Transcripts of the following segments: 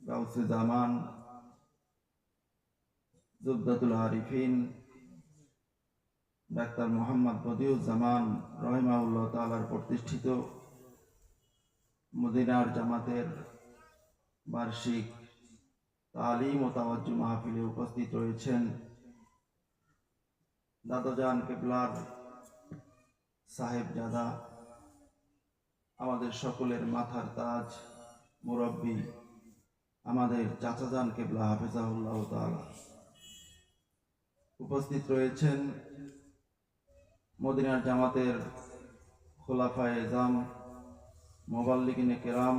গাউসে জামান জুবদাতুল Arifin doctor Mohammad Badiuzzaman রহিমাহুল্লাহ তাআলার প্রতিষ্ঠিত মদিনার জামাতের বার্ষিক তালিম ও তাওয়াজ্জু মাহফিলে উপস্থিত রয়েছেন দাদাজান কেবলার সাহেবজাদা, আমাদের সকলের মাথার তাজ মুরব্বী, আমাদের চাচাজান কেবলা হাফেজাহুল্লাহ তাআলা। উপস্থিত রয়েছেন মদিনার জামাতের খোলাফায়ে জাম, মুবাল্লিগিনে কেরাম,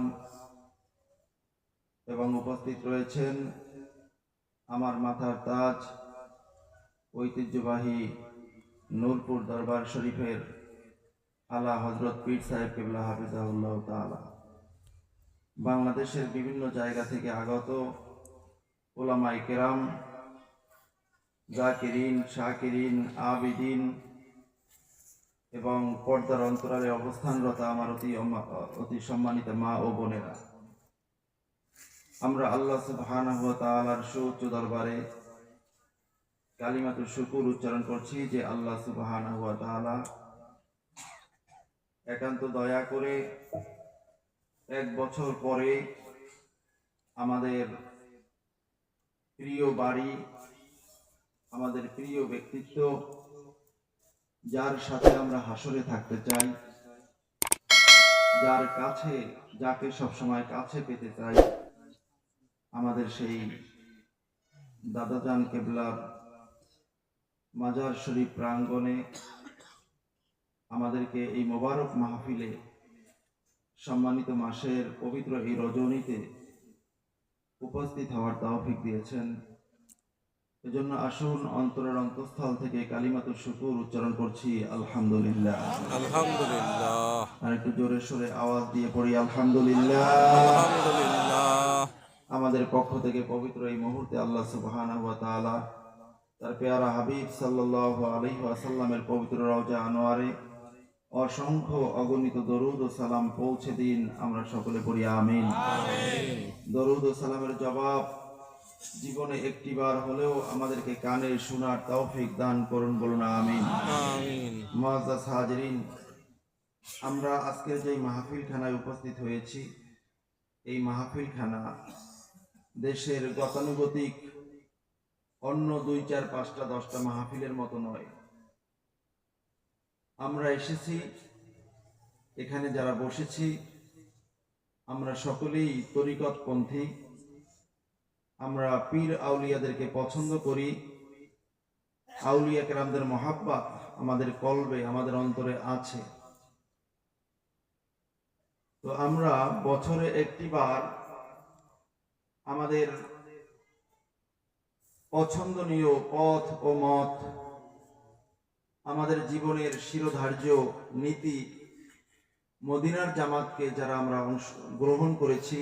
এবং উপস্থিত রয়েছেন আমার মাথার তাজ ঐতিহ্যবাহী নূরপুর দরবার শরীফের আলা হযরত পীর সাহেব কেবলা হাফেজাহুল্লাহ তাআলা। বাংলাদেশের বিভিন্ন জায়গা থেকে আগত উলামায়ে কেরাম, জাকিরিন, শাকিরিন, আবিদিন এবং পর্দার অন্তরালে অবস্থানরত আমার অতি সম্মানিত মা ও বোনেরা, আমরা আল্লাহ সুবহানাহু ওয়া তাআলার সুউচ্চ দরবারে কালিমাতুশ শুকর উচ্চারণ করছি যে আল্লাহ সুবহানাহু ওয়া তাআলা একান্ত দয়া করে 1 বছর পরে আমাদের প্রিয় বাড়ি, আমাদের প্রিয় ব্যক্তিত্ব, যার সাথে আমরা হাসরে থাকতে চাই, যার কাছে, যাকে সবসময় কাছে পেতে চাই, আমাদের সেই দাদাজান কেবলার মাজার শরীফ প্রাঙ্গণে আমাদেরকে এই মোবারক মাহফিলে সম্মানিত মাসের পবিত্র এই রজনীতে উপস্থিত হওয়ার তৌফিক দিয়েছেন। এজন্য আসুন অন্তরের অন্তঃস্থল থেকে কালিমাতুশ শুকর উচ্চারণ করছি আলহামদুলিল্লাহ। আলহামদুলিল্লাহ। আর একটু জোরে সোরে আওয়াজ দিয়ে পড়ি আলহামদুলিল্লাহ। আলহামদুলিল্লাহ। আমাদের পক্ষ থেকে পবিত্র এই মুহূর্তে আল্লাহ সুবহানাহু ওয়া তাআলা তার পেয়ারা হাবিব সাল্লাল্লাহু আলাইহি ওয়াসাল্লামের পবিত্র রওজা আনোয়ারে অসংখ্য অগণিত দরুদ ও সালাম পৌঁছে দিন। আমরা সকলে পড়ি আমিন। দরুদ ও সালামের জবাব জীবনে একটিবার হলেও আমাদেরকে কানে শোনার তৌফিক দান করুন, বলুন আমিন। মুআজ্জাজ হাজিরিন, আমরা আজকের যে মাহফিলখানায় উপস্থিত হয়েছি, এই মাহফিলখানা দেশের গতানুগতিক অন্য 2, 4, 5টা 10টা মাহফিলের মতো নয়। আমরা এসেছি, এখানে যারা বসেছি আমরা সকলেই তরিকতপন্থী, আমরা পীর আউলিয়াদেরকে পছন্দ করি, আউলিয়া কেরামদের মহাব্বত আমাদের কলবে, আমাদের অন্তরে আছে। তো আমরা বছরে একটিবার আমাদের পছন্দনীয় পথ ও মত, আমাদের জীবনের শিরোধার্য নীতি, মদিনার জামাতকে যারা আমরা গ্রহণ করেছি,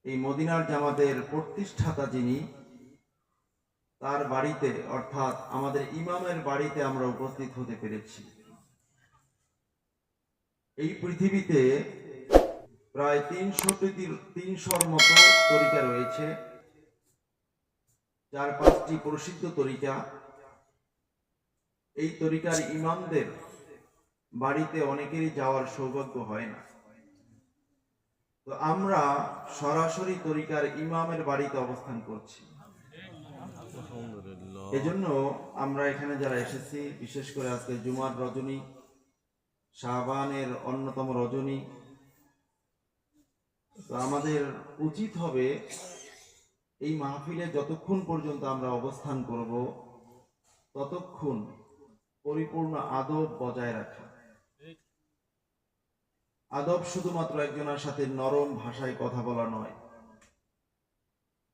এই মদিনার জামাতের প্রতিষ্ঠাতা যিনি, তার বাড়িতে অর্থাৎ আমাদের ইমামের বাড়িতে আমরা উপস্থিত হতে পেরেছি। এই পৃথিবীতে প্রায় 300-র মতো তরিকা রয়েছে, 4-5টি প্রসিদ্ধ তরিকা। এই তরিকার ইমামদের বাড়িতে অনেকেরই যাওয়ার সৌভাগ্য হয় না। তো আমরা সরাসরি তরিকার ইমামের বাড়িতে অবস্থান করছি। এজন্য আমরা এখানে যারা এসেছি, বিশেষ করে আজকে জুমার রজনী, শাবানের অন্যতম রজনী, তো আমাদের উচিত হবে এই মাহফিলে যতক্ষণ পর্যন্ত আমরা অবস্থান করব ততক্ষণ পরিপূর্ণ আদব বজায় রাখা। আদব শুধুমাত্র একজনের সাথে নরম ভাষায় কথা বলা নয়,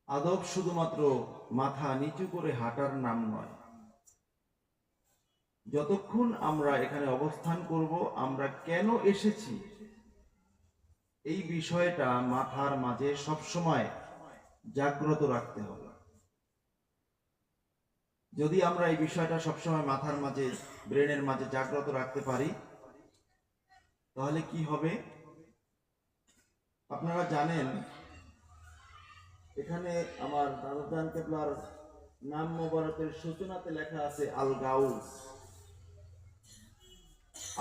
আদব শুধুমাত্র মাথা নিচু করে হাঁটার নাম নয়। যতক্ষণ আমরা এখানে অবস্থান করব, আমরা কেন এসেছি এই বিষয়টা মাথার মাঝে সবসময় জাগ্রত রাখতে হবে। যদি আমরা এই বিষয়টা সবসময় মাথার মাঝে, ব্রেনের মাঝে জাগ্রত রাখতে পারি, তাহলে কি হবে? আপনারা জানেন এখানে আমার দাদুজান কেবলার নাম মোবারকের সূচনাতে লেখা আছে আল গাউস।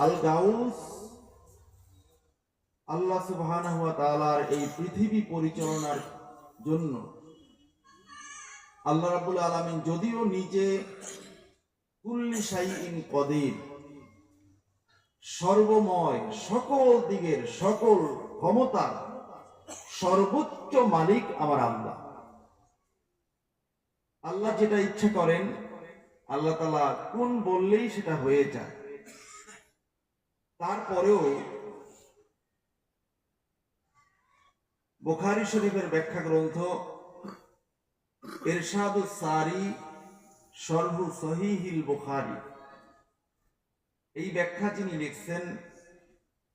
আল গাউস আল্লাহ সুবহানাহু ওয়া তাআলার এই পৃথিবী পরিচালনার জন্য আল্লাহ রাব্বুল আলামিন যদিও নিজে কুল্লি শাইইন কদির, সর্বময়, সকল দিকের সকল ক্ষমতার সর্বোচ্চ মালিক আমার আল্লাহ। আল্লাহ যেটা ইচ্ছা করেন আল্লাহ তাআলা কোন বললেই সেটা হয়ে যায়। তারপরেও বুখারী শরীফের ব্যাখ্যা গ্রন্থ ইরশাদুস সারি শরহু সহিহিল বুখারী, এই ব্যাখ্যা যিনি লিখছেন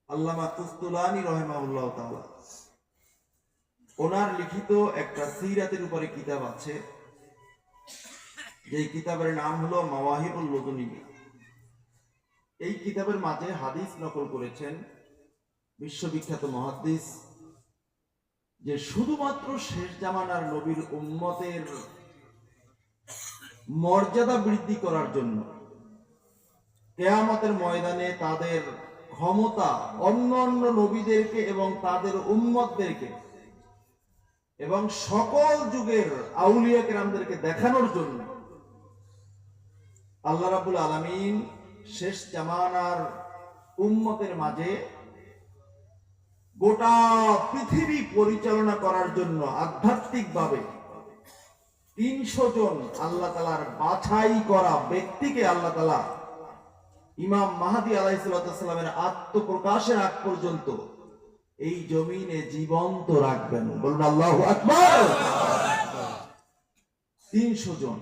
আল্লামা কুস্তুলানী রাহিমাহুল্লাহ তাআলা, ওনার লিখিত একটা সিরাতের উপরে কিতাব আছে, যে কিতাবের নাম হলো মাওয়াহিবুল লুদুনী। এই কিতাবের মাঝে হাদিস নকল করেছেন বিশ্ববিখ্যাত মুহাদ্দিস, যে শুধুমাত্র শেষ জামানার নবীর উম্মতের মর্যাদা বৃদ্ধি করার জন্য কিয়ামতের ময়দানে তাদের ক্ষমতা অন্য অন্য নবীদেরকে এবং তাদের উম্মতদেরকে এবং সকল যুগের আউলিয়া কেরামদেরকে দেখানোর জন্য আল্লাহ রাব্বুল আলামিন শেষ জামানার উম্মতের মাঝে গোটা পৃথিবী পরিচালনা করার জন্য আধ্যাত্মিকভাবে 300 জন আল্লাহ তাআলার বাছাই করা ব্যক্তিকে আল্লাহ তাআলা ইমাম মাহদী আলাইহিস সালামের আত্মপ্রকাশের আগ পর্যন্ত এই জমিনে জীবন্ত রাখবেন। বলুন আল্লাহু আকবার। 300 জন,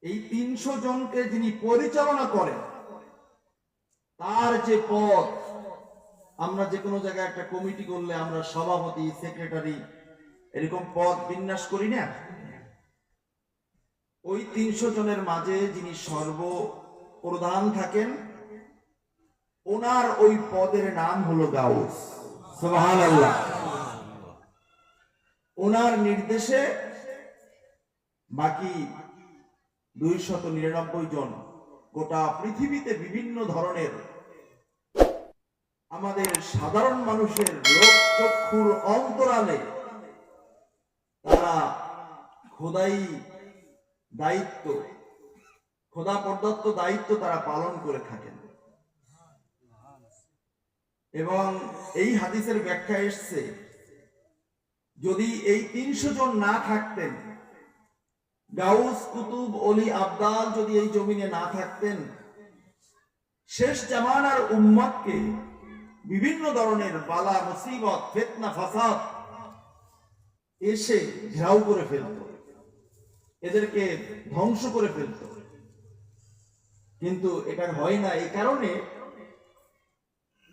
এই 300 জনকে যিনি পরিচালনা করেন, তার যে পদ, আমরা যে কোনো জায়গায় একটা কমিটি করলে আমরা সভাপতি, সেক্রেটারি এরকম পদ বিন্যাস করি না, ওই 300 জনের মাঝে যিনি সর্বপ্রধান থাকেন, ওনার ওই পদের নাম হলো গাউস। সুবহানাল্লাহ। ওনার নির্দেশে বাকি 299 জন গোটা পৃথিবীতে বিভিন্ন ধরনের আমাদের সাধারণ মানুষের লোক চক্ষুর অন্তরালে তারা খোদাই দায়িত্ব, খোদা প্রদত্ত দায়িত্ব তারা পালন করে থাকেন। এবং এই হাদিসের ব্যাখ্যা এসছে, যদি এই 300 জন না থাকতেন, গাউস, কুতুব, অলি, আবদাল যদি এই জমিনে না থাকতেন, শেষ জামানার উম্মতকে বিভিন্ন ধরনের বালা, মুসিবত, ফিতনা, ফাসাদ এসে ঘেরাও করে ফেলত, এদেরকে ধ্বংস করে ফেলত। কিন্তু এটা হয় না। এই কারণে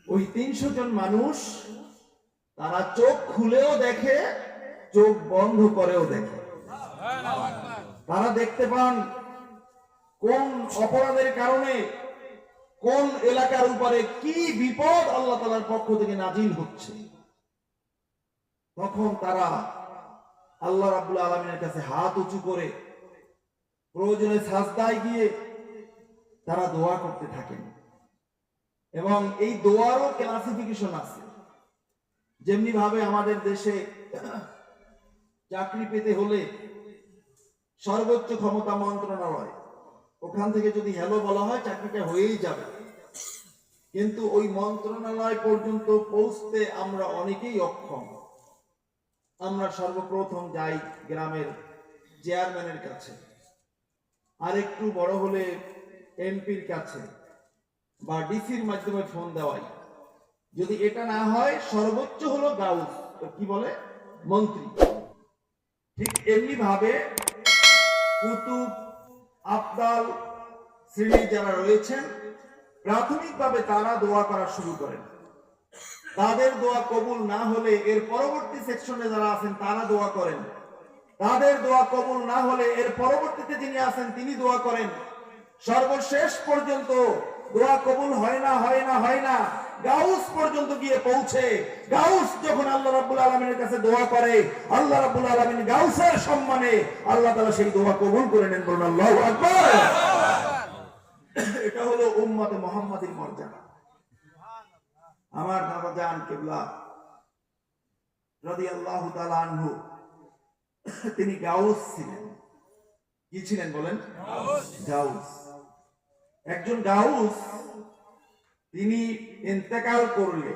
ওই 300 জন মানুষ তারা চোখ খুলেও দেখে, চোখ বন্ধ করেও দেখে। তারা দেখতে পান কোন অপরাধের কারণে কোন এলাকার উপরে কি বিপদ আল্লাহ তাআলার পক্ষ থেকে নাজিল হচ্ছে। তখন তারা আল্লাহ রাব্বুল আলামিনের কাছে হাত উঁচু করে প্রয়োজনে সাজদায় গিয়ে তারা দোয়া করতে থাকেন। এবং এই দোয়ারও ক্লাসিফিকেশন আছে। যেমনি ভাবে আমাদের দেশে চাকরি পেতে হলে সর্বোচ্চ ক্ষমতা মন্ত্রণালয়, ওখান থেকে যদি হ্যালো বলা হয় চাকরিটা হয়েই যাবে, কিন্তু ওই মন্ত্রণালয় পর্যন্ত পৌঁছতে আমরা অনেকেই অক্ষম। আমরা সর্বপ্রথম যাই গ্রামের চেয়ারম্যানের কাছে, আর একটু বড় হলে এমপির কাছে বা ডিসির মাধ্যমে ফোন দেওয়াই। যদি এটা না হয় সর্বোচ্চ হলো গাউস, কি বলে, মন্ত্রী। ঠিক এমনি ভাবে কুতুব, আবদাল শ্রেণীর যারা রয়েছেন, প্রাথমিকভাবে তারা দোয়া করা শুরু করেন। তাদের দোয়া কবুল না হলে এর পরবর্তী সেকশনে যারা আছেন তারা দোয়া করেন। তাদের দোয়া কবুল না হলে এর পরবর্তীতে যিনি আছেন তিনি দোয়া করেন। সর্বশেষ পর্যন্ত দোয়া কবুল হয় না হয় না হয় না, গাউস পর্যন্ত গিয়ে পৌঁছে। গাউস যখন আল্লাহ রাব্বুল আলামিনের কাছে দোয়া করে, আল্লাহ রাব্বুল আলামিন গাউসের সম্মানে আল্লাহ তাআলা সেই দোয়া কবুল করে নেন। বলুন আল্লাহু আকবার। এটা হলো উম্মতে মুহাম্মাদির মর্যাদা। আমার দাদা জান কিবলা রাদিয়াল্লাহু তাআলা আনহু, তিনি গাউস ছিলেন। কি ছিলেন বলেন? গাউস। একজন গাউস তিনি ইন্তেকাল করলে